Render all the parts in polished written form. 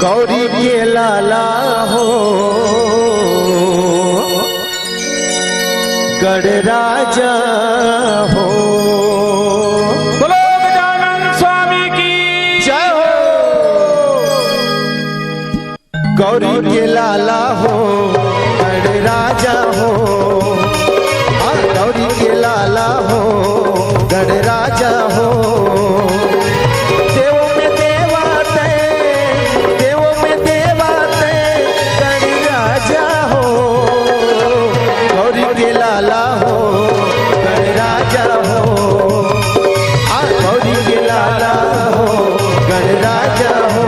गौरी के लाला हो गढ़ राजा हो। बोलो गजानन स्वामी की जय हो। गौरी के लाला हो गढ़ राजा हो। गौरी के लाला हो गढ़ राजा हो। देवों में देवाते देवों में देवाते गढ़ राजा हो। गौरी के लाला हो गढ़ राजा हो। गौरी के लाला हो गढ़ राजा हो।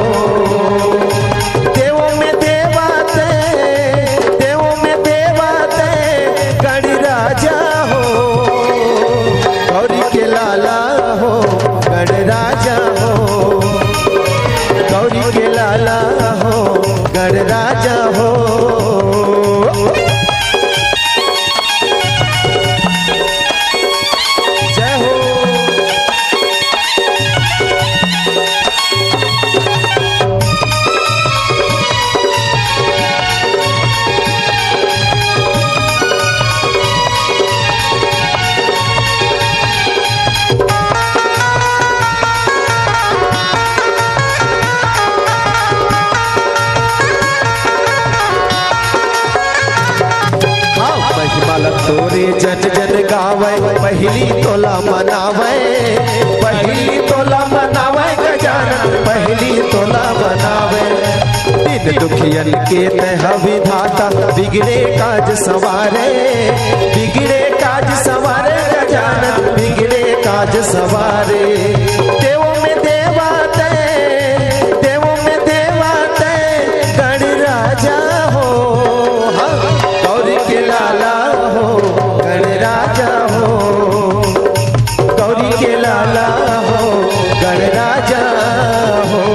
देवों में देवाते देवों में देवाते गढ़ राजा हो। गौरी के लाला हो गढ़ राजा हो। गौरी के लाला हो गढ़ राजा हो। जय हो। तोरे जन जन गावे पहली तोला मनावे। पहली तोला मनावे गजानन पहली तोला मनावे। दिन दुखियन के तह विधाता बिगड़े काज सवारे। बिगड़े काज सवारे गजानन बिगड़े काज सवारे। देवों में देवाते देवों में देवाते गढ़ राजा हो। गौरी के लाला हो गढ़ राजा हो। गौरी के लाला हो गढ़ राजा हो।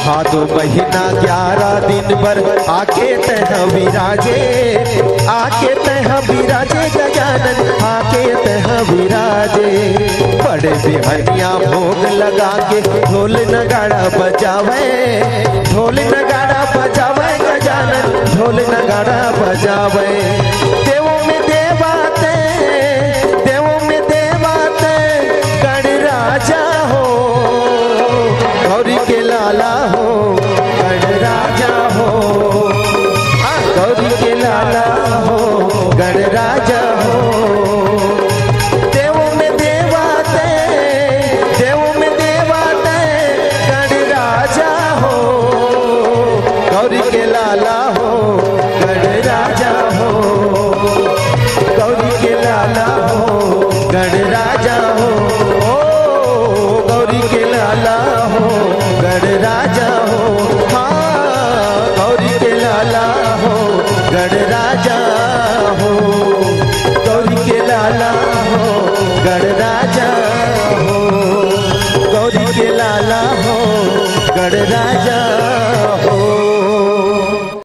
भादो महीना 11 दिन भर आके तह विराजे। आके तह विराजे गजानन आके तह विराजे। बड़े बिहनिया भोग लगा के ढोल नगाड़ा बजावे। ढोल नगाड़ा बजावे गजानन ढोल नगाड़ा बजावे। देवों में देवाते देवों में देवाते गढ़ राजा हो। गौरी के लाला हो गढ़ राजा हो। गौरी के लाला हो गढ़ राजा हो। देवों में देवाते देवों में देवाते गढ़ राजा हो। गौरी के लाला हो गढ़ राजा हो। गौरी के लाला हो गढ़ राजा हो। गौरी के लाला हो गढ़ राजा हो। गौरी के लाला हो गढ़ राजा हो। गौरी के लाला हो गढ़ राजा हो। गौरी के लाला हो गढ़ राजा हो।